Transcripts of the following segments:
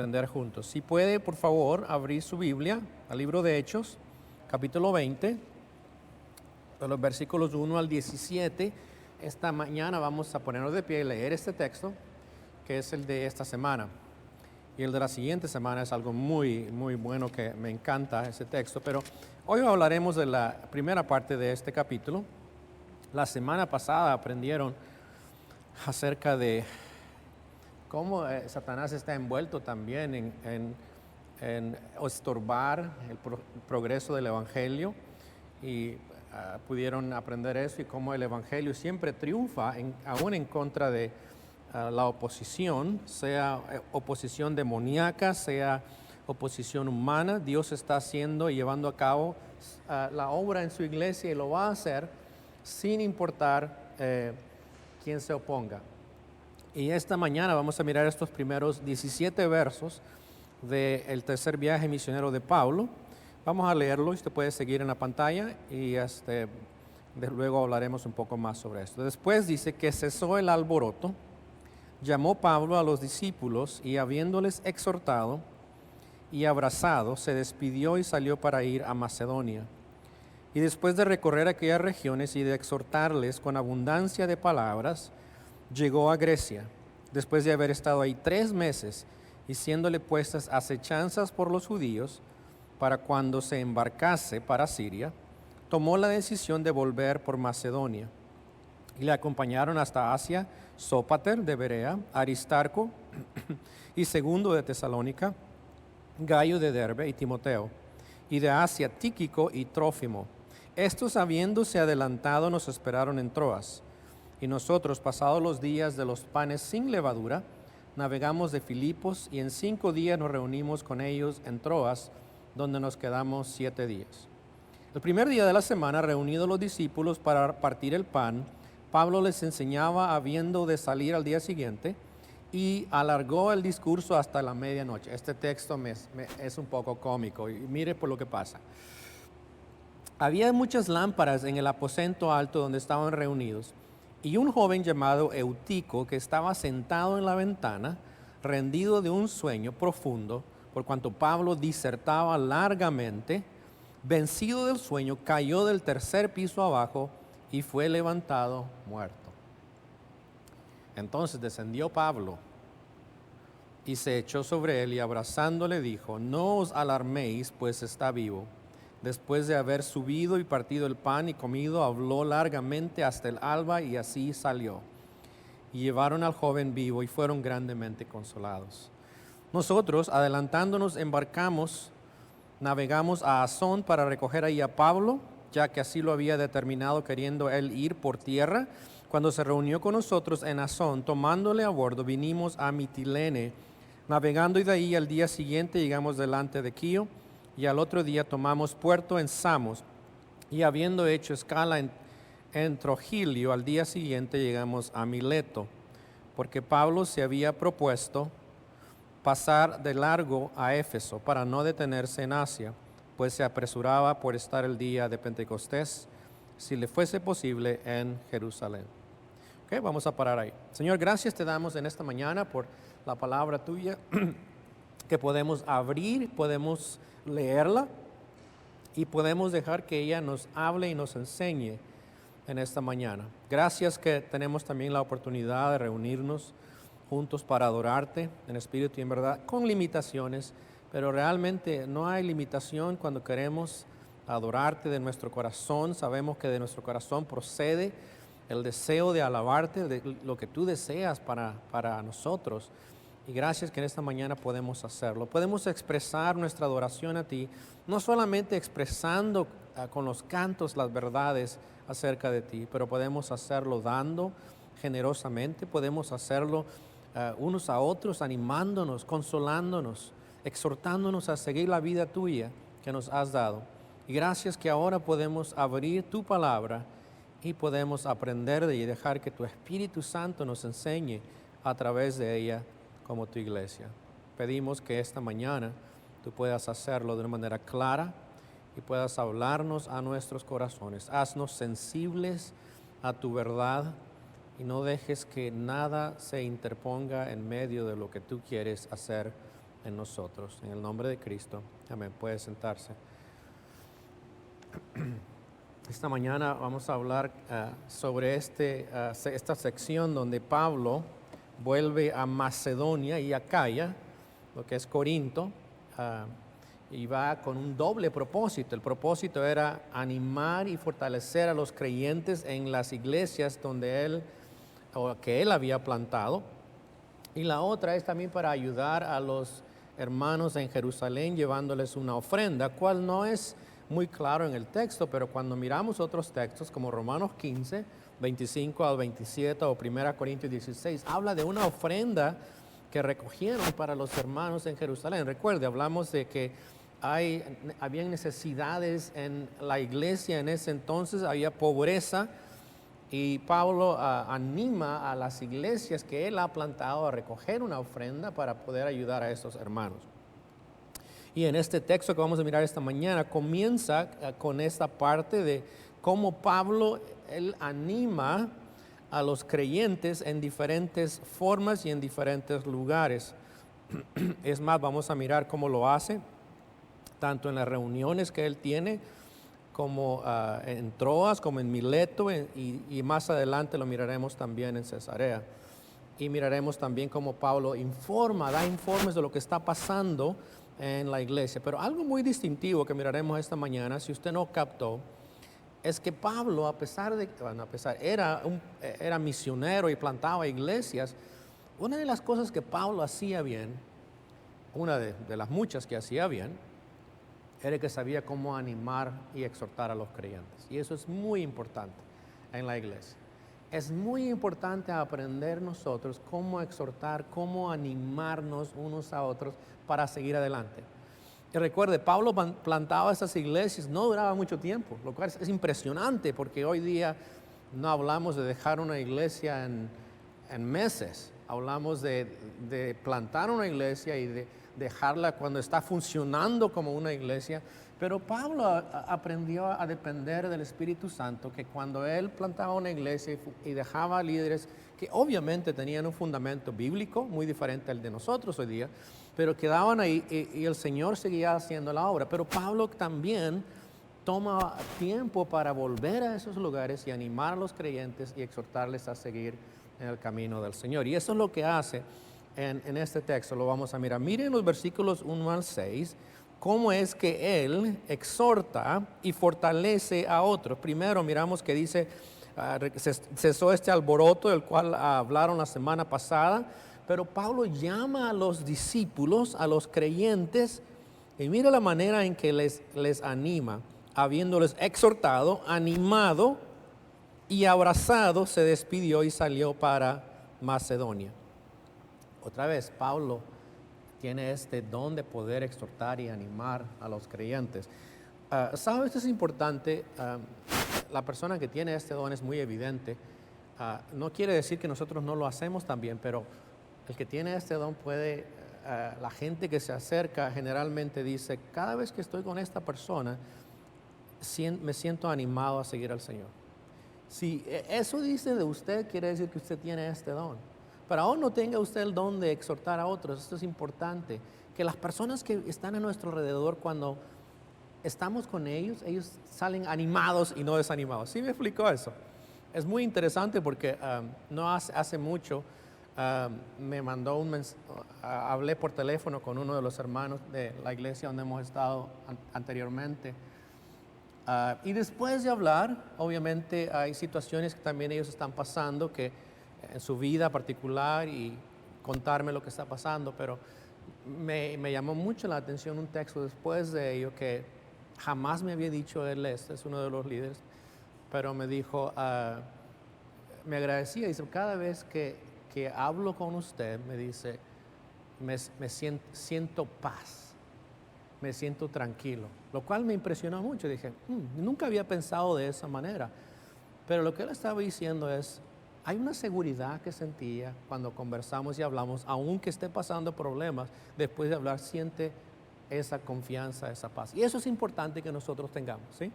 Aprender juntos. Si puede, por favor, abrir su Biblia al libro de Hechos, capítulo 20, de los versículos 1 al 17. Esta mañana vamos a ponernos de pie y leer este texto, que es el de esta semana. Y el de la siguiente semana es algo muy bueno, que me encanta ese texto. Pero hoy hablaremos de la primera parte de este capítulo. La semana pasada aprendieron acerca de cómo Satanás está envuelto también en estorbar el progreso del Evangelio, y pudieron aprender eso, y cómo el Evangelio siempre triunfa aún en contra de la oposición, sea oposición demoníaca, sea oposición humana. Dios está haciendo y llevando a cabo la obra en su iglesia, y lo va a hacer sin importar quién se oponga. Y esta mañana vamos a mirar estos primeros 17 versos del tercer viaje misionero de Pablo. Vamos a leerlo, usted puede seguir en la pantalla, y luego hablaremos un poco más sobre esto. Después dice que cesó el alboroto, llamó Pablo a los discípulos, y habiéndoles exhortado y abrazado, se despidió y salió para ir a Macedonia. Y después de recorrer aquellas regiones y de exhortarles con abundancia de palabras, llegó a Grecia, después de haber estado ahí 3 meses, y siéndole puestas acechanzas por los judíos para cuando se embarcase para Siria, tomó la decisión de volver por Macedonia. Y le acompañaron hasta Asia Sópater de Berea, Aristarco y Segundo de Tesalónica, Gayo de Derbe y Timoteo, y de Asia Tíquico y Trófimo. Estos, habiéndose adelantado, nos esperaron en Troas. Y nosotros, pasados los días de los panes sin levadura, navegamos de Filipos, y en 5 días nos reunimos con ellos en Troas, donde nos quedamos 7 días. El primer día de la semana, reunidos los discípulos para partir el pan, Pablo les enseñaba habiendo de salir al día siguiente, y alargó el discurso hasta la medianoche. Este texto es un poco cómico, y mire por lo que pasa. Había muchas lámparas en el aposento alto donde estaban reunidos, y un joven llamado Eutico, que estaba sentado en la ventana, rendido de un sueño profundo, por cuanto Pablo disertaba largamente, vencido del sueño, cayó del 3er piso abajo y fue levantado muerto. Entonces descendió Pablo y se echó sobre él, y abrazándole dijo: no os alarméis, pues está vivo. Después de haber subido y partido el pan y comido, habló largamente hasta el alba, y así salió. Y llevaron al joven vivo y fueron grandemente consolados. Nosotros, adelantándonos, navegamos a Asón para recoger ahí a Pablo, ya que así lo había determinado, queriendo él ir por tierra. Cuando se reunió con nosotros en Asón, tomándole a bordo, vinimos a Mitilene, navegando, y de ahí al día siguiente llegamos delante de Quío, y al otro día tomamos puerto en Samos, y habiendo hecho escala en Trogilio, al día siguiente llegamos a Mileto, porque Pablo se había propuesto pasar de largo a Éfeso para no detenerse en Asia, pues se apresuraba por estar el día de Pentecostés, si le fuese posible, en Jerusalén. Ok, vamos a parar ahí. Señor, gracias te damos en esta mañana por la palabra tuya, que podemos abrir, podemos leerla, y podemos dejar que ella nos hable y nos enseñe en esta mañana. Gracias que tenemos también la oportunidad de reunirnos juntos para adorarte en espíritu y en verdad, con limitaciones, pero realmente no hay limitación cuando queremos adorarte de nuestro corazón. Sabemos que de nuestro corazón procede el deseo de alabarte, de lo que tú deseas para nosotros. Y gracias que en esta mañana podemos hacerlo. Podemos expresar nuestra adoración a ti, no solamente expresando con los cantos las verdades acerca de ti, pero podemos hacerlo dando generosamente, podemos hacerlo unos a otros, animándonos, consolándonos, exhortándonos a seguir la vida tuya que nos has dado. Y gracias que ahora podemos abrir tu palabra y podemos aprender de ella y dejar que tu Espíritu Santo nos enseñe a través de ella como tu iglesia. Pedimos que esta mañana tú puedas hacerlo de una manera clara y puedas hablarnos a nuestros corazones. Haznos sensibles a tu verdad, y no dejes que nada se interponga en medio de lo que tú quieres hacer en nosotros. En el nombre de Cristo. Amén. Puede sentarse. Esta mañana vamos a hablar sobre esta sección donde Pablo vuelve a Macedonia y Acaya, lo que es Corinto, y va con un doble propósito. El propósito era animar y fortalecer a los creyentes en las iglesias que él había plantado, y la otra es también para ayudar a los hermanos en Jerusalén llevándoles una ofrenda, cual no es muy claro en el texto, pero cuando miramos otros textos como Romanos 15, 25 al 27 o 1 Corintios 16, habla de una ofrenda que recogieron para los hermanos en Jerusalén. Recuerde, hablamos de que habían necesidades en la iglesia en ese entonces, había pobreza, y Pablo anima a las iglesias que él ha plantado a recoger una ofrenda para poder ayudar a estos hermanos. Y en este texto que vamos a mirar esta mañana comienza con esta parte de cómo Pablo él anima a los creyentes en diferentes formas y en diferentes lugares. Es más, vamos a mirar cómo lo hace, tanto en las reuniones que él tiene, como en Troas, como en Mileto, y más adelante lo miraremos también en Cesarea. Y miraremos también cómo Pablo da informes de lo que está pasando en la iglesia. Pero algo muy distintivo que miraremos esta mañana, si usted no captó, es que Pablo, era misionero y plantaba iglesias. Una de las cosas que Pablo hacía bien, una de las muchas que hacía bien, era que sabía cómo animar y exhortar a los creyentes. Y eso es muy importante en la iglesia. Es muy importante aprender nosotros cómo exhortar, cómo animarnos unos a otros para seguir adelante. Y recuerde, Pablo plantaba esas iglesias, no duraba mucho tiempo, lo cual es impresionante porque hoy día no hablamos de dejar una iglesia en meses. Hablamos de plantar una iglesia y de dejarla cuando está funcionando como una iglesia. Pero Pablo aprendió a depender del Espíritu Santo, que cuando él plantaba una iglesia y dejaba líderes que obviamente tenían un fundamento bíblico muy diferente al de nosotros hoy día, pero quedaban ahí y el Señor seguía haciendo la obra. Pero Pablo también toma tiempo para volver a esos lugares y animar a los creyentes y exhortarles a seguir en el camino del Señor. Y eso es lo que hace en este texto, lo vamos a mirar. Miren los versículos 1 al 6, cómo es que él exhorta y fortalece a otros. Primero miramos que dice, cesó este alboroto del cual hablaron la semana pasada, pero Pablo llama a los discípulos, a los creyentes, y mira la manera en que les anima, habiéndoles exhortado, animado y abrazado, se despidió y salió para Macedonia. Otra vez, Pablo tiene este don de poder exhortar y animar a los creyentes. ¿Sabes? Esto es importante. La persona que tiene este don es muy evidente. No quiere decir que nosotros no lo hacemos también, pero el que tiene este don puede, la gente que se acerca generalmente dice, cada vez que estoy con esta persona, me siento animado a seguir al Señor. Si eso dice de usted, quiere decir que usted tiene este don. Pero aún no tenga usted el don de exhortar a otros, esto es importante, que las personas que están a nuestro alrededor, cuando estamos con ellos salen animados y no desanimados. ¿Sí me explicó eso? Es muy interesante porque no hace mucho me mandó hablé por teléfono con uno de los hermanos de la iglesia donde hemos estado anteriormente. Y después de hablar, obviamente hay situaciones que también ellos están pasando que en su vida particular y contarme lo que está pasando, pero me llamó mucho la atención un texto después de ello que jamás me había dicho él, es uno de los líderes, pero me dijo, me agradecía, dice, cada vez que hablo con usted, me dice, me siento paz, me siento tranquilo, lo cual me impresionó mucho. Dije, nunca había pensado de esa manera, pero lo que él estaba diciendo es, hay una seguridad que sentía cuando conversamos y hablamos, aunque esté pasando problemas, después de hablar siente esa confianza, esa paz. Y eso es importante que nosotros tengamos, ¿sí?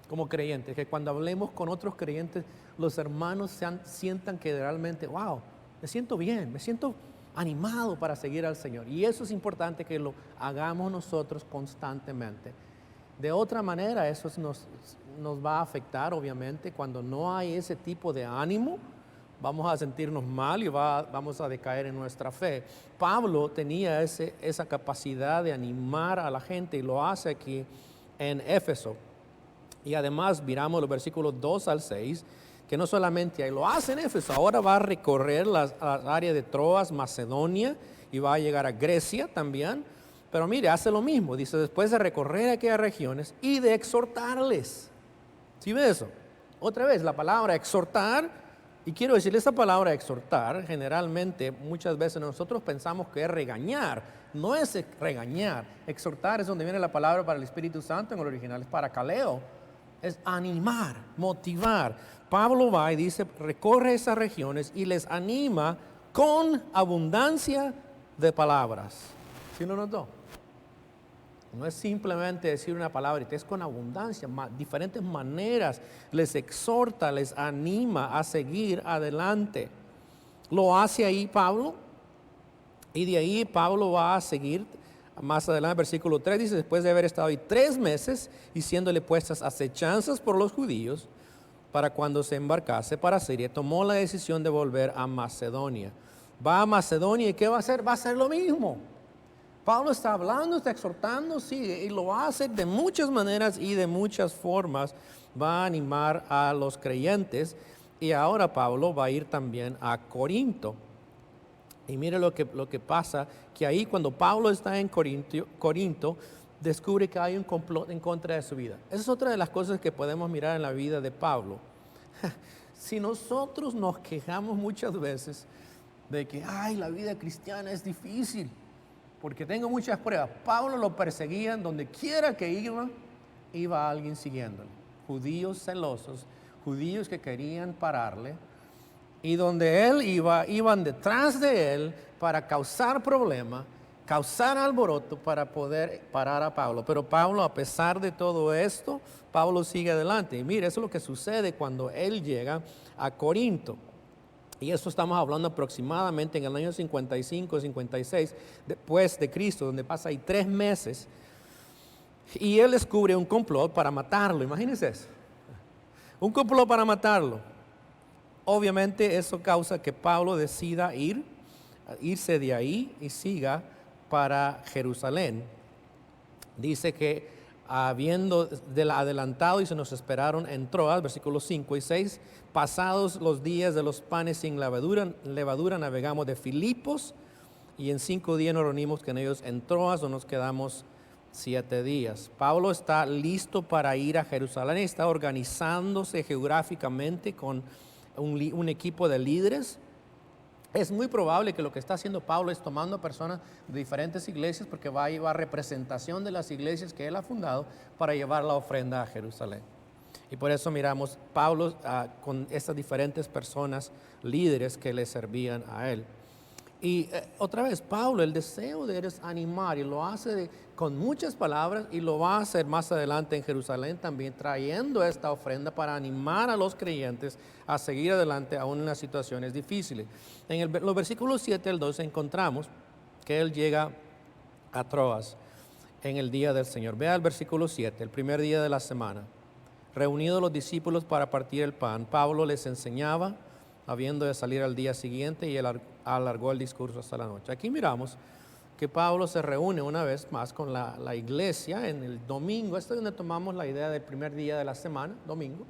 Como creyentes, que cuando hablemos con otros creyentes, los hermanos sientan que realmente, wow, me siento bien, me siento animado para seguir al Señor. Y eso es importante que lo hagamos nosotros constantemente. De otra manera, eso nos va a afectar, obviamente, cuando no hay ese tipo de ánimo. Vamos a sentirnos mal y vamos a decaer en nuestra fe. Pablo tenía esa capacidad de animar a la gente y lo hace aquí en Éfeso. Y además miramos los versículos 2 al 6, que no solamente lo hace en Éfeso, ahora va a recorrer las áreas de Troas, Macedonia, y va a llegar a Grecia también. Pero mire, hace lo mismo, dice, después de recorrer aquellas regiones y de exhortarles. ¿Sí ve eso? Otra vez, la palabra exhortar. Y quiero decirle, esta palabra exhortar, generalmente, muchas veces nosotros pensamos que es regañar. No es regañar. Exhortar es donde viene la palabra para el Espíritu Santo, en el original es parakaleo. Es animar, motivar. Pablo va y dice, recorre esas regiones y les anima con abundancia de palabras. ¿Sí lo notó? No es simplemente decir una palabra, es con abundancia, diferentes maneras. Les exhorta, les anima a seguir adelante. Lo hace ahí Pablo, y de ahí Pablo va a seguir más adelante. Versículo 3 dice, después de haber estado ahí 3 meses y siéndole puestas acechanzas por los judíos, para cuando se embarcase para Siria, tomó la decisión de volver a Macedonia. Va a Macedonia, ¿y qué va a hacer? Va a hacer lo mismo. Pablo está hablando, está exhortando, sí, y lo hace de muchas maneras y de muchas formas. Va a animar a los creyentes, y ahora Pablo va a ir también a Corinto. Y mire lo que pasa, que ahí cuando Pablo está en Corinto, descubre que hay un complot en contra de su vida. Esa es otra de las cosas que podemos mirar en la vida de Pablo. Si nosotros nos quejamos muchas veces de que, la vida cristiana es difícil, porque tengo muchas pruebas. Pablo lo perseguían donde quiera que iba alguien siguiéndole. Judíos celosos, judíos que querían pararle, y donde él iban detrás de él para causar problemas, causar alboroto para poder parar a Pablo. Pero Pablo, a pesar de todo esto, Pablo sigue adelante. Y mire, eso es lo que sucede cuando él llega a Corinto. Y eso estamos hablando aproximadamente en el año 55, 56, después de Cristo, donde pasa ahí 3 meses. Y él descubre un complot para matarlo, imagínense eso. Un complot para matarlo. Obviamente eso causa que Pablo decida irse de ahí y siga para Jerusalén. Dice que habiendo adelantado y se nos esperaron en Troas, versículos 5 y 6, pasados los días de los panes sin levadura navegamos de Filipos, y en 5 días nos reunimos con ellos en Troas, donde nos quedamos 7 días. Pablo está listo para ir a Jerusalén, está organizándose geográficamente con un equipo de líderes. Es muy probable que lo que está haciendo Pablo es tomando personas de diferentes iglesias, porque va a llevar representación de las iglesias que él ha fundado para llevar la ofrenda a Jerusalén. Y por eso miramos Pablo con estas diferentes personas, líderes que le servían a él. Y otra vez, Pablo, el deseo de él es animar, y lo hace con muchas palabras, y lo va a hacer más adelante en Jerusalén también, trayendo esta ofrenda para animar a los creyentes a seguir adelante aún en las situaciones difíciles. En los versículos 7 al 12 encontramos que él llega a Troas en el día del Señor. Vea el versículo 7, el primer día de la semana. Reunidos los discípulos para partir el pan, Pablo les enseñaba, habiendo de salir al día siguiente, y él alargó el discurso hasta la noche. Aquí miramos que Pablo se reúne una vez más con la iglesia en el domingo. Esto es donde tomamos la idea del primer día de la semana, domingo.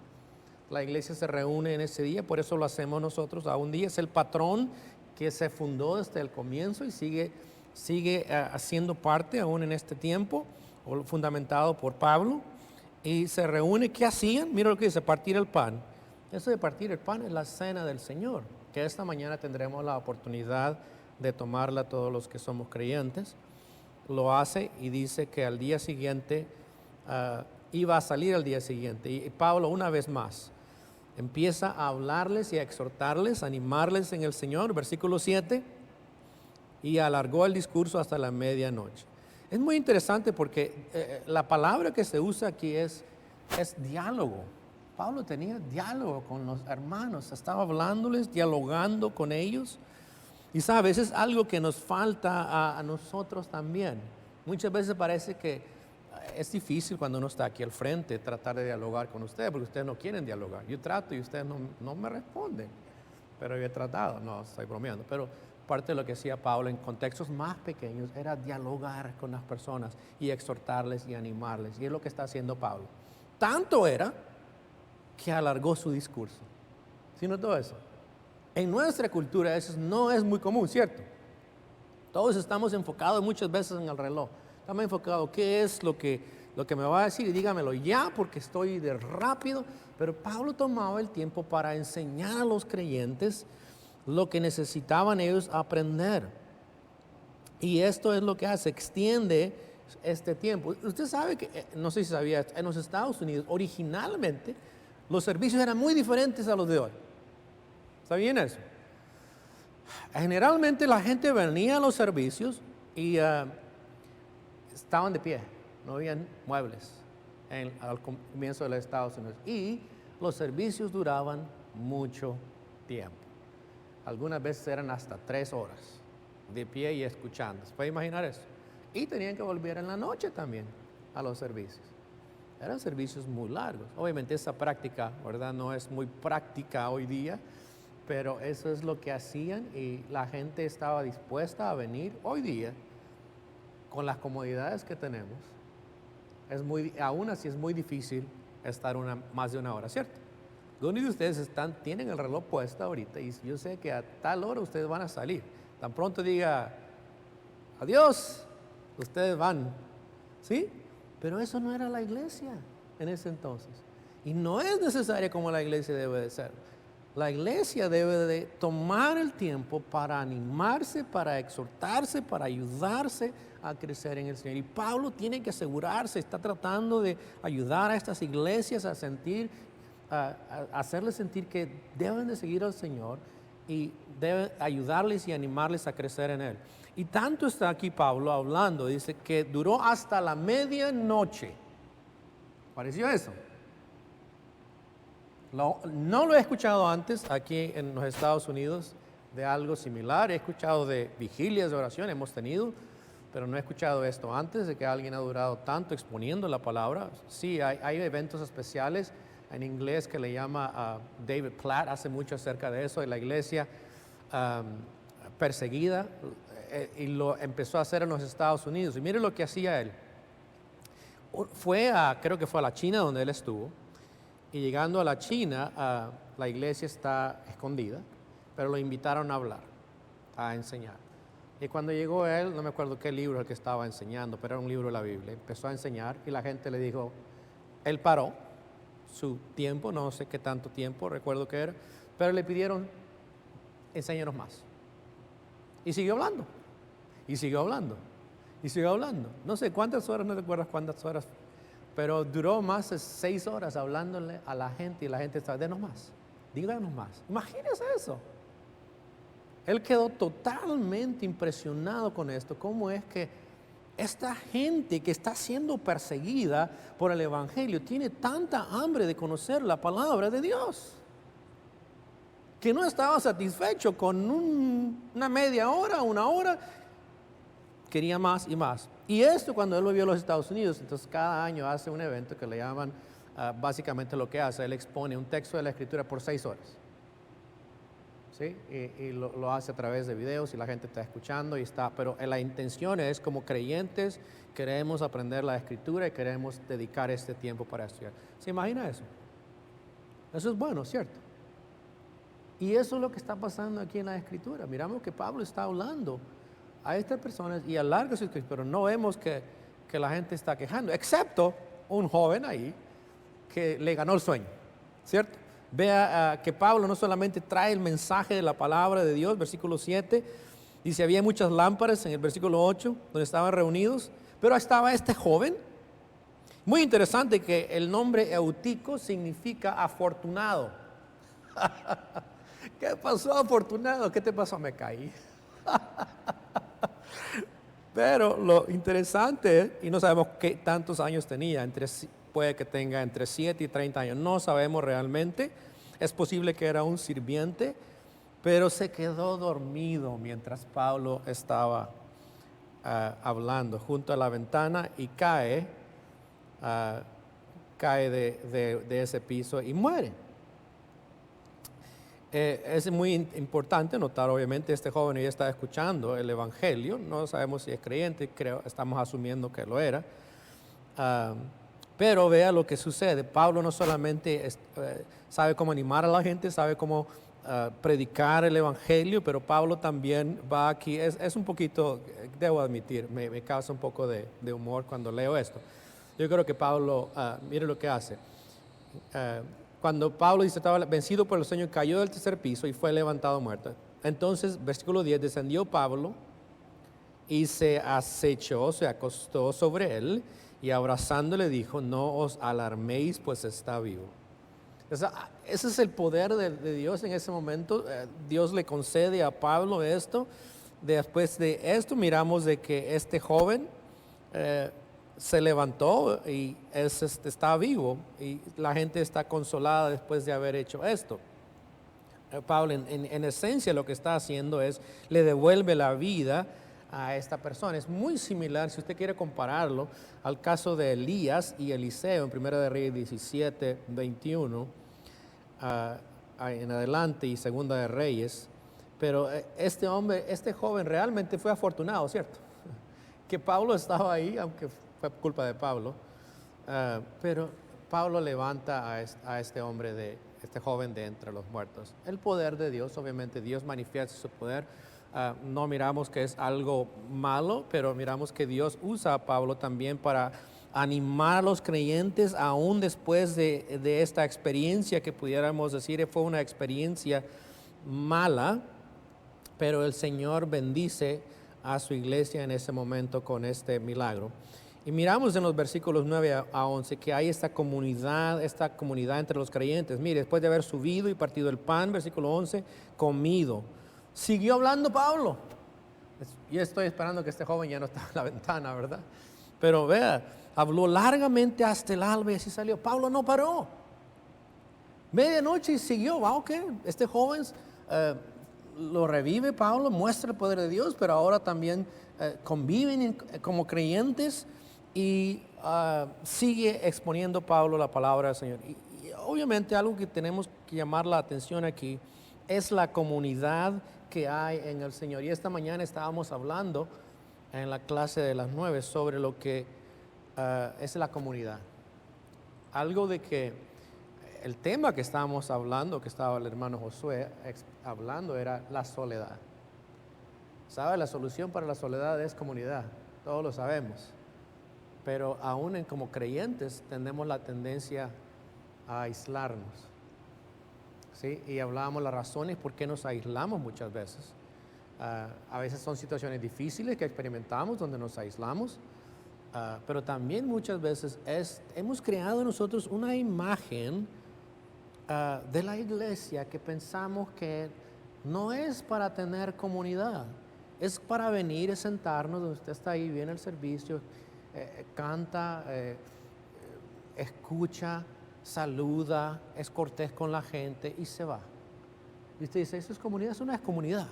La iglesia se reúne en ese día, por eso lo hacemos nosotros a un día. Es el patrón que se fundó desde el comienzo y sigue haciendo parte aún en este tiempo, fundamentado por Pablo. Y se reúne, ¿qué hacían? Mira lo que dice, partir el pan. Eso de partir el pan es la cena del Señor, que esta mañana tendremos la oportunidad de tomarla todos los que somos creyentes. Lo hace y dice que al día siguiente, iba a salir al día siguiente. Y Pablo, una vez más, empieza a hablarles y a exhortarles, a animarles en el Señor. Versículo 7, y alargó el discurso hasta la medianoche. Es muy interesante porque la palabra que se usa aquí es diálogo. Pablo tenía diálogo con los hermanos, estaba hablándoles, dialogando con ellos. Y sabes, es algo que nos falta a nosotros también. Muchas veces parece que es difícil cuando uno está aquí al frente tratar de dialogar con ustedes, porque ustedes no quieren dialogar. Yo trato y ustedes no me responden, pero yo he tratado, no estoy bromeando, pero parte de lo que hacía Pablo en contextos más pequeños era dialogar con las personas y exhortarles y animarles, y es lo que está haciendo Pablo. Tanto era que alargó su discurso. ¿Sí notó eso? En nuestra cultura eso no es muy común, ¿cierto? Todos estamos enfocados muchas veces en el reloj. Estamos enfocados, ¿qué es lo que me va a decir? Y dígamelo ya, porque estoy de rápido. Pero Pablo tomaba el tiempo para enseñar a los creyentes lo que necesitaban ellos aprender. Y esto es lo que hace, extiende este tiempo. Usted sabe que, no sé si sabía, en los Estados Unidos, originalmente, los servicios eran muy diferentes a los de hoy. ¿Sabían eso? Generalmente la gente venía a los servicios y estaban de pie, no habían muebles al comienzo de los Estados Unidos. Y los servicios duraban mucho tiempo. Algunas veces eran hasta 3 horas de pie y escuchando. ¿Se puede imaginar eso? Y tenían que volver en la noche también a los servicios. Eran servicios muy largos. Obviamente esa práctica, ¿verdad? No es muy práctica hoy día, pero eso es lo que hacían y la gente estaba dispuesta a venir hoy día con las comodidades que tenemos. Aún así es muy difícil estar más de 1 hora, ¿cierto? Algunos de ustedes tienen el reloj puesto ahorita y yo sé que a tal hora ustedes van a salir. Tan pronto diga adiós, ustedes van, ¿sí? Pero eso no era la iglesia en ese entonces. Y no es necesaria como la iglesia debe de ser. La iglesia debe de tomar el tiempo para animarse, para exhortarse, para ayudarse a crecer en el Señor. Y Pablo tiene que asegurarse, está tratando de ayudar a estas iglesias a hacerles sentir que deben de seguir al Señor y debe ayudarles y animarles a crecer en Él. Y tanto está aquí Pablo hablando, dice que duró hasta la medianoche. ¿Pareció eso? No lo he escuchado antes aquí en los Estados Unidos de algo similar. He escuchado de vigilias de oración, hemos tenido, pero no he escuchado esto antes, de que alguien ha durado tanto exponiendo la palabra. Sí, hay eventos especiales en inglés que le llama David Platt, hace mucho acerca de eso, de la iglesia perseguida, y lo empezó a hacer en los Estados Unidos. Y mire lo que hacía él. Creo que fue a la China donde él estuvo, y llegando a la China, la iglesia está escondida, pero lo invitaron a hablar, a enseñar. Y cuando llegó él, no me acuerdo qué libro el que estaba enseñando, pero era un libro de la Biblia, empezó a enseñar y la gente le dijo, él paró su tiempo, no sé qué tanto tiempo, recuerdo que era, pero le pidieron, enséñanos más. Y siguió hablando, y siguió hablando, y siguió hablando. No sé cuántas horas, no te acuerdas cuántas horas, pero duró más de 6 horas hablándole a la gente y la gente estaba, denos más, díganos más. Imagínense eso. Él quedó totalmente impresionado con esto. ¿Cómo es que esta gente que está siendo perseguida por el Evangelio tiene tanta hambre de conocer la palabra de Dios? Que no estaba satisfecho con una media hora, 1 hora, quería más y más. Y esto cuando él lo vio en los Estados Unidos, entonces cada año hace un evento que le llaman, básicamente lo que hace, él expone un texto de la Escritura por 6 horas. ¿Sí? Y lo hace a través de videos y la gente está escuchando pero la intención es, como creyentes queremos aprender la Escritura y queremos dedicar este tiempo para estudiar. ¿Se imagina eso? Eso es bueno, ¿cierto? Y eso es lo que está pasando aquí en la Escritura. Miramos que Pablo está hablando a estas personas y alarga su escritura, pero no vemos que la gente está quejando, excepto un joven ahí que le ganó el sueño, ¿cierto? Vea que Pablo no solamente trae el mensaje de la palabra de Dios, versículo 7, dice, había muchas lámparas en el versículo 8, donde estaban reunidos, pero estaba este joven. Muy interesante que el nombre Eutico significa afortunado. ¿Qué pasó, afortunado? ¿Qué te pasó? Me caí. Pero lo interesante, y no sabemos qué tantos años tenía, puede que tenga entre 7 y 30 años, no sabemos realmente. Es posible que era un sirviente pero se quedó dormido mientras Pablo estaba hablando junto a la ventana y cae de ese piso y muere. Es muy importante notar, obviamente, este joven ya está escuchando el Evangelio, no sabemos si es creyente, estamos asumiendo que lo era, pero vea lo que sucede. Pablo no solamente sabe cómo animar a la gente, sabe cómo predicar el Evangelio, pero Pablo también va aquí, es un poquito, debo admitir, me causa un poco de humor cuando leo esto. Yo creo que Pablo, mire lo que hace. Cuando Pablo dice estaba vencido por el sueño, cayó del tercer piso y fue levantado muerto. Entonces, versículo 10, descendió Pablo y se acechó, se acostó sobre él y abrazándole dijo, no os alarméis, pues está vivo. Ese es el poder de Dios en ese momento. Dios le concede a Pablo esto. Después de esto miramos de que este joven se levantó y está vivo y la gente está consolada después de haber hecho esto. Pablo en esencia lo que está haciendo es le devuelve la vida a esta persona. Es muy similar, si usted quiere compararlo, al caso de Elías y Eliseo en 1 de Reyes 17, 21 en adelante y 2 de Reyes. Pero este joven realmente fue afortunado, ¿cierto? Que Pablo estaba ahí, aunque fue culpa de Pablo, pero Pablo levanta a este hombre, este joven de entre los muertos. El poder de Dios, obviamente Dios manifiesta su poder. No miramos que es algo malo, pero miramos que Dios usa a Pablo también para animar a los creyentes aún después de esta experiencia que pudiéramos decir fue una experiencia mala, pero el Señor bendice a su iglesia en ese momento con este milagro. Y miramos en los versículos 9 a 11 que hay esta comunidad entre los creyentes. Mire, después de haber subido y partido el pan, versículo 11, comido. Siguió hablando Pablo. Yo estoy esperando que este joven ya no está en la ventana, ¿verdad? Pero vea, habló largamente hasta el alba y así salió. Pablo no paró. Medianoche y siguió. Wow, ¿qué? Este joven lo revive Pablo, muestra el poder de Dios, pero ahora también conviven como creyentes y sigue exponiendo Pablo la palabra del Señor. Y obviamente algo que tenemos que llamar la atención aquí es la comunidad que hay en el Señor. Y esta mañana estábamos hablando en la clase de las 9 sobre lo que es la comunidad. Algo de que el tema que estábamos hablando, que estaba el hermano Josué hablando, era la soledad. ¿Sabe? La solución para la soledad es comunidad, todos lo sabemos. Pero aún como creyentes tenemos la tendencia a aislarnos. ¿Sí? Y hablábamos las razones por qué nos aislamos muchas veces. A veces son situaciones difíciles que experimentamos donde nos aislamos, pero también muchas veces hemos creado nosotros una imagen de la iglesia que pensamos que no es para tener comunidad, es para venir y sentarnos donde usted está ahí, viene el servicio, canta, escucha, saluda, es cortés con la gente y se va. Y usted dice, eso es comunidad, eso no es comunidad.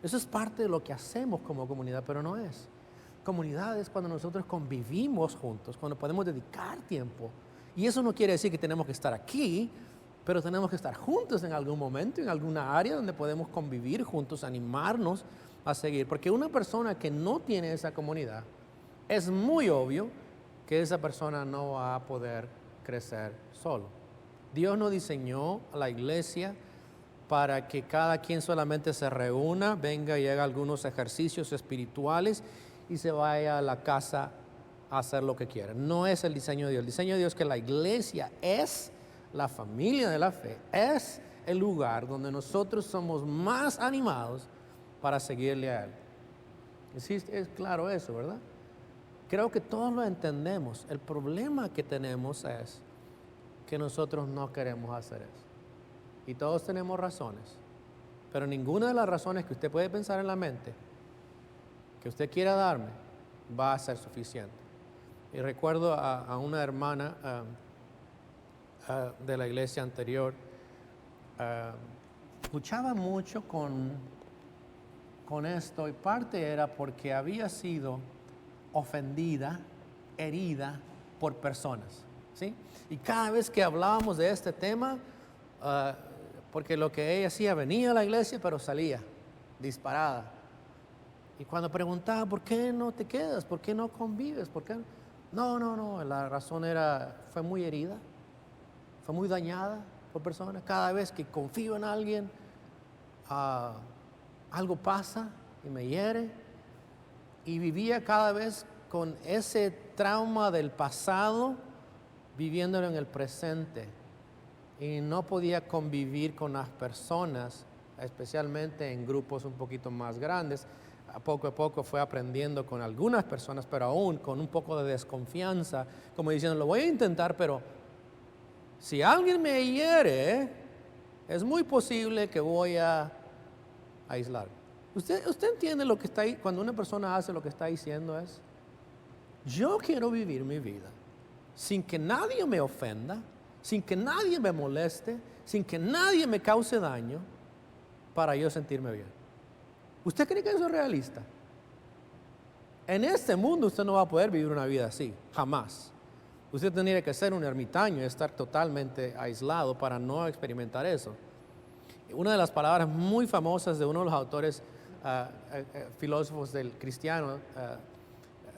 Eso es parte de lo que hacemos como comunidad, pero no es. Comunidad es cuando nosotros convivimos juntos, cuando podemos dedicar tiempo. Y eso no quiere decir que tenemos que estar aquí, pero tenemos que estar juntos en algún momento, en alguna área donde podemos convivir juntos, animarnos a seguir. Porque una persona que no tiene esa comunidad, es muy obvio que esa persona no va a poder crecer solo. Dios no diseñó a la iglesia para que cada quien solamente se reúna, venga y haga algunos ejercicios espirituales y se vaya a la casa a hacer lo que quiera. No es el diseño de Dios. El diseño de Dios es que la iglesia es la familia de la fe, es el lugar donde nosotros somos más animados para seguirle a Él. Sí, es claro eso, ¿verdad? Creo que todos lo entendemos. El problema que tenemos es que nosotros no queremos hacer eso. Y todos tenemos razones, pero ninguna de las razones que usted puede pensar en la mente, que usted quiera darme, va a ser suficiente. Y recuerdo a una hermana de la iglesia anterior, luchaba mucho con esto, y parte era porque había sido ofendida, herida por personas, ¿sí? Y cada vez que hablábamos de este tema, porque lo que ella hacía, venía a la iglesia pero salía disparada. Y cuando preguntaba, ¿por qué no te quedas? ¿Por qué no convives? ¿Por qué? No, la razón fue muy herida, fue muy dañada por personas. Cada vez que confío en alguien, algo pasa y me hiere. Y vivía cada vez con ese trauma del pasado, viviéndolo en el presente. Y no podía convivir con las personas, especialmente en grupos un poquito más grandes. A poco fue aprendiendo con algunas personas, pero aún con un poco de desconfianza, como diciendo, lo voy a intentar, pero si alguien me hiere, es muy posible que voy a aislar. ¿Usted entiende lo que está ahí? Cuando una persona hace lo que está diciendo es, yo quiero vivir mi vida sin que nadie me ofenda, sin que nadie me moleste, sin que nadie me cause daño, para yo sentirme bien. ¿Usted cree que eso es realista? En este mundo usted no va a poder vivir una vida así, jamás. Usted tendría que ser un ermitaño y estar totalmente aislado para no experimentar eso. Una de las palabras muy famosas de uno de los autores filósofos del cristiano,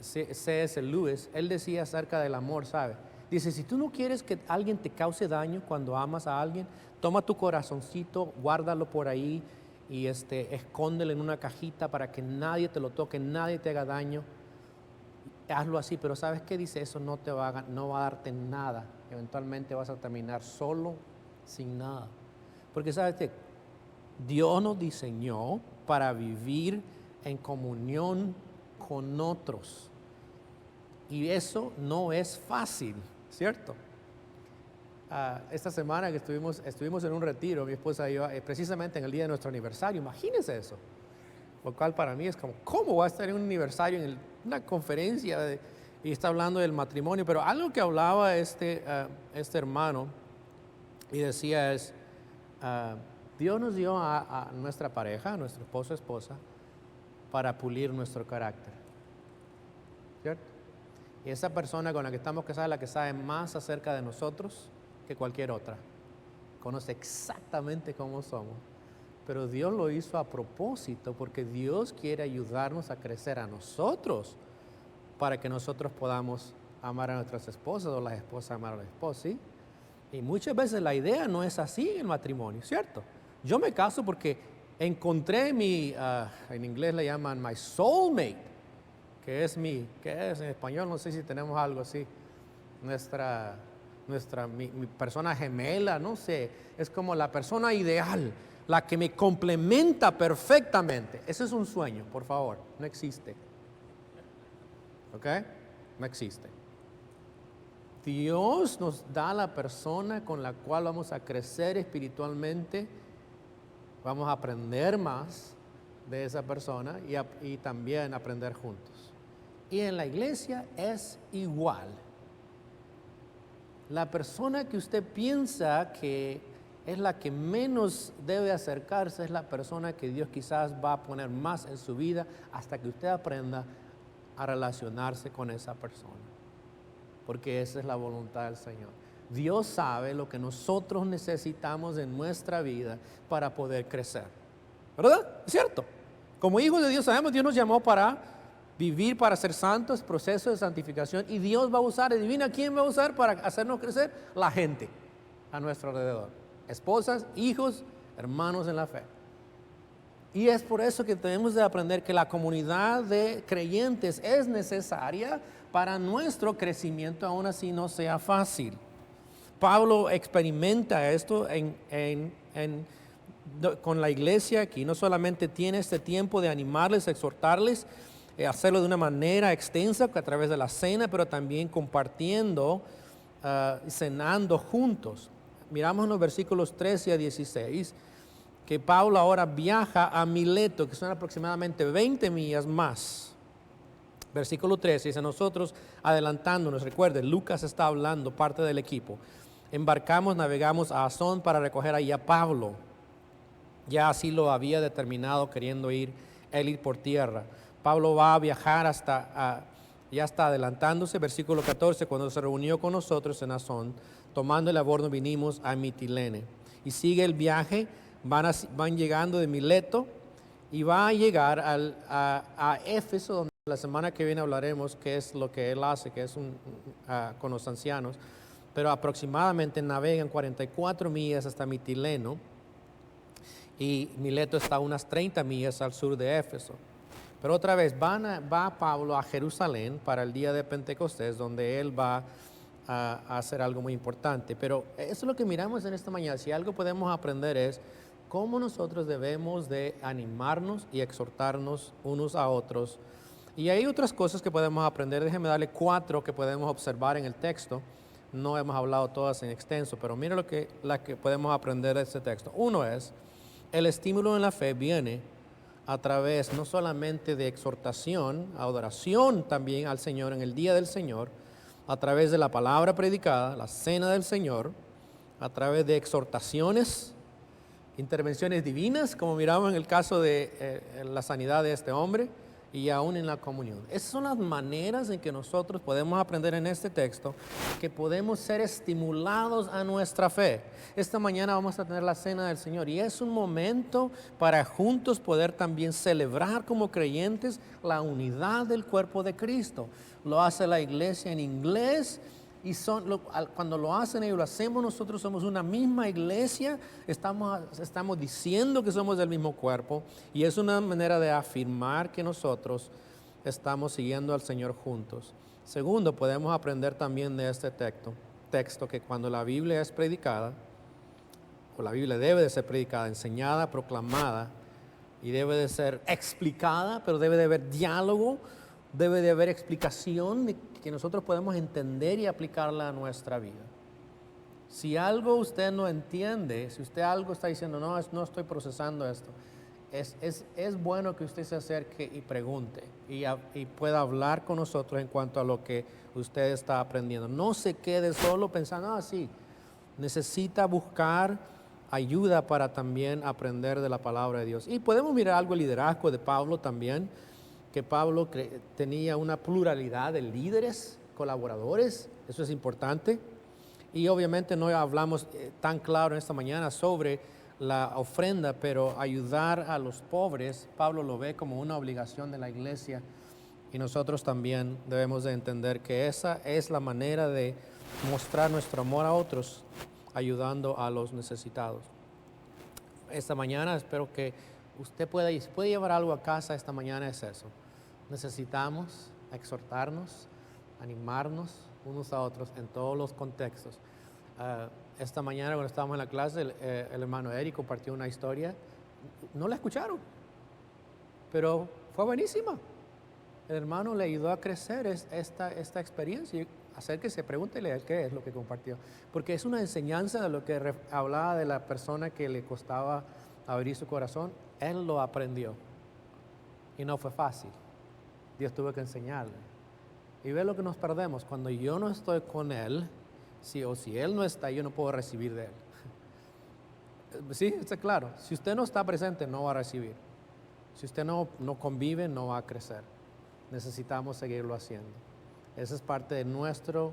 C.S. Lewis, él decía acerca del amor, ¿sabe? Dice, si tú no quieres que alguien te cause daño cuando amas a alguien, toma tu corazoncito, guárdalo por ahí y escóndelo en una cajita para que nadie te lo toque, nadie te haga daño. Hazlo así, pero ¿sabes qué dice? Eso no va a darte nada. Eventualmente vas a terminar solo, sin nada. Porque ¿sabes qué? Dios nos diseñó para vivir en comunión con otros. Y eso no es fácil, ¿cierto? Esta semana que estuvimos en un retiro, mi esposa y yo, precisamente en el día de nuestro aniversario, imagínense eso. Lo cual para mí es como, ¿cómo va a estar en un aniversario, en una conferencia y está hablando del matrimonio? Pero algo que hablaba este hermano y decía es, Dios nos dio a nuestra pareja, a nuestro esposo o esposa, para pulir nuestro carácter, ¿cierto? Y esa persona con la que estamos casados es la que sabe más acerca de nosotros que cualquier otra. Conoce exactamente cómo somos. Pero Dios lo hizo a propósito porque Dios quiere ayudarnos a crecer a nosotros para que nosotros podamos amar a nuestras esposas o las esposas amar a los esposos, ¿sí? Y muchas veces la idea no es así en el matrimonio, ¿cierto? Yo me caso porque encontré en inglés le llaman my soulmate, que es ¿qué es en español? No sé si tenemos algo así. Mi persona gemela, no sé, es como la persona ideal, la que me complementa perfectamente. Ese es un sueño, por favor, no existe. ¿Ok? No existe. Dios nos da la persona con la cual vamos a crecer espiritualmente, vamos a aprender más de esa persona y también aprender juntos. Y en la iglesia es igual. La persona que usted piensa que es la que menos debe acercarse es la persona que Dios quizás va a poner más en su vida hasta que usted aprenda a relacionarse con esa persona. Porque esa es la voluntad del Señor. Dios sabe lo que nosotros necesitamos en nuestra vida para poder crecer. ¿Verdad? ¿Es cierto? Como hijos de Dios sabemos, Dios nos llamó para vivir, para ser santos, proceso de santificación. Y Dios va a usar, adivina quién va a usar para hacernos crecer, la gente a nuestro alrededor. Esposas, hijos, hermanos en la fe. Y es por eso que tenemos de aprender que la comunidad de creyentes es necesaria para nuestro crecimiento, aún así no sea fácil. Pablo experimenta esto con la iglesia aquí. No solamente tiene este tiempo de animarles, exhortarles, hacerlo de una manera extensa a través de la cena, pero también compartiendo, cenando juntos. Miramos en los versículos 13 a 16 que Pablo ahora viaja a Mileto, que son aproximadamente 20 millas más. Versículo 13 dice, nosotros adelantándonos, recuerden, Lucas está hablando, parte del equipo. Embarcamos, navegamos a Asón para recoger ahí a Pablo. ya así lo había determinado, queriendo él ir por tierra. Pablo va a viajar ya está adelantándose, versículo 14, cuando se reunió con nosotros en Asón, tomando el abordo vinimos a Mitilene. Y sigue el viaje, van llegando de Mileto y va a llegar a Éfeso, donde la semana que viene hablaremos qué es lo que él hace, que es con los ancianos, pero aproximadamente navegan 44 millas hasta Mitileno, y Mileto está a unas 30 millas al sur de Éfeso. Pero otra vez va Pablo a Jerusalén para el día de Pentecostés, donde él va a hacer algo muy importante. Pero eso es lo que miramos en esta mañana. Si algo podemos aprender es cómo nosotros debemos de animarnos y exhortarnos unos a otros. Y hay otras cosas que podemos aprender. Déjenme darle 4 que podemos observar en el texto. No hemos hablado todas en extenso, pero mira la que podemos aprender de este texto. Uno es, el estímulo en la fe viene a través no solamente de exhortación, adoración también al Señor en el día del Señor, a través de la palabra predicada, la cena del Señor, a través de exhortaciones, intervenciones divinas, como miramos en el caso de la sanidad de este hombre, y aún en la comunión. Esas son las maneras en que nosotros podemos aprender en este texto que podemos ser estimulados a nuestra fe. Esta mañana vamos a tener la cena del Señor y es un momento para juntos poder también celebrar como creyentes la unidad del cuerpo de Cristo. Lo hace la iglesia en inglés. Y cuando lo hacen ellos, lo hacemos nosotros, somos una misma iglesia, estamos diciendo que somos del mismo cuerpo, y es una manera de afirmar que nosotros estamos siguiendo al Señor juntos. Segundo, podemos aprender también de este texto que cuando la Biblia es predicada, o la Biblia debe de ser predicada, enseñada, proclamada, y debe de ser explicada, pero debe de haber diálogo, debe de haber explicación que nosotros podemos entender y aplicarla a nuestra vida. Si algo usted no entiende, si usted algo está diciendo, no estoy procesando esto, es bueno que usted se acerque y pregunte y pueda hablar con nosotros en cuanto a lo que usted está aprendiendo. No se quede solo pensando, sí, necesita buscar ayuda para también aprender de la palabra de Dios. Y podemos mirar algo del liderazgo de Pablo también, que Pablo tenía una pluralidad de líderes, colaboradores, eso es importante. Y obviamente no hablamos tan claro en esta mañana sobre la ofrenda, pero ayudar a los pobres, Pablo lo ve como una obligación de la iglesia, y nosotros también debemos de entender que esa es la manera de mostrar nuestro amor a otros, ayudando a los necesitados. Esta mañana espero que usted pueda llevar algo a casa esta mañana, es eso. Necesitamos exhortarnos, animarnos unos a otros en todos los contextos. Esta mañana cuando estábamos en la clase, el hermano Eric compartió una historia. No la escucharon, pero fue buenísima. El hermano le ayudó a crecer esta experiencia. Acérquese, pregúntele a él qué es lo que compartió. Porque es una enseñanza de lo que hablaba de la persona que le costaba abrir su corazón. Él lo aprendió y no fue fácil. Dios tuvo que enseñarle. Y ve lo que nos perdemos. Cuando yo no estoy con Él, si Él no está, yo no puedo recibir de Él. Sí, está claro. Si usted no está presente, no va a recibir. Si usted no convive, no va a crecer. Necesitamos seguirlo haciendo. Esa es parte de nuestro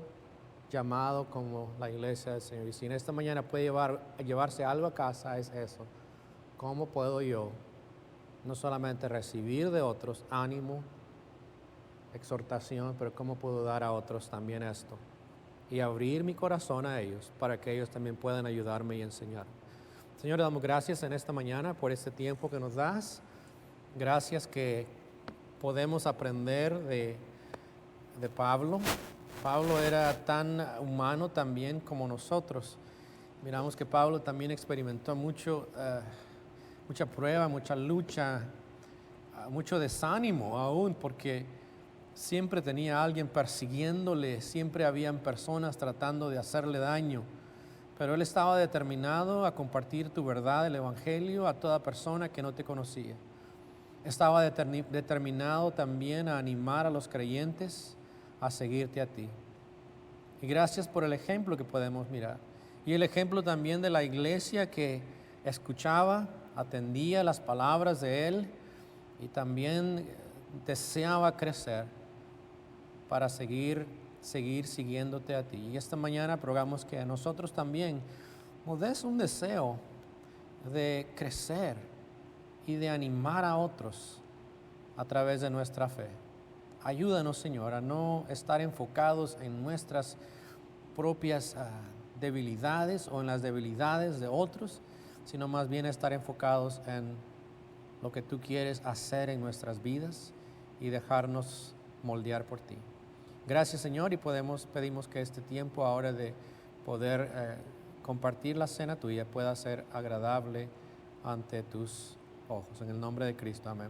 llamado como la iglesia del Señor. Y si en esta mañana puede llevarse algo a casa, es eso. ¿Cómo puedo yo no solamente recibir de otros ánimo, exhortación, pero cómo puedo dar a otros también esto? Y abrir mi corazón a ellos para que ellos también puedan ayudarme y enseñarme. Señor, damos gracias en esta mañana por este tiempo que nos das. Gracias que podemos aprender de Pablo. Pablo era tan humano también como nosotros. Miramos que Pablo también experimentó mucha prueba, mucha lucha, mucho desánimo aún, porque siempre tenía a alguien persiguiéndole, siempre habían personas tratando de hacerle daño, pero él estaba determinado a compartir tu verdad, el evangelio, a toda persona que no te conocía. Estaba determinado también a animar a los creyentes a seguirte a ti. Y gracias por el ejemplo que podemos mirar. Y el ejemplo también de la iglesia que escuchaba atendía las palabras de Él y también deseaba crecer para seguir siguiéndote a ti. Y esta mañana rogamos que a nosotros también nos des un deseo de crecer y de animar a otros a través de nuestra fe. Ayúdanos, Señor, a no estar enfocados en nuestras propias debilidades o en las debilidades de otros, sino más bien estar enfocados en lo que tú quieres hacer en nuestras vidas y dejarnos moldear por ti. Gracias, Señor, y pedimos que este tiempo ahora de poder compartir la cena tuya pueda ser agradable ante tus ojos. En el nombre de Cristo, amén.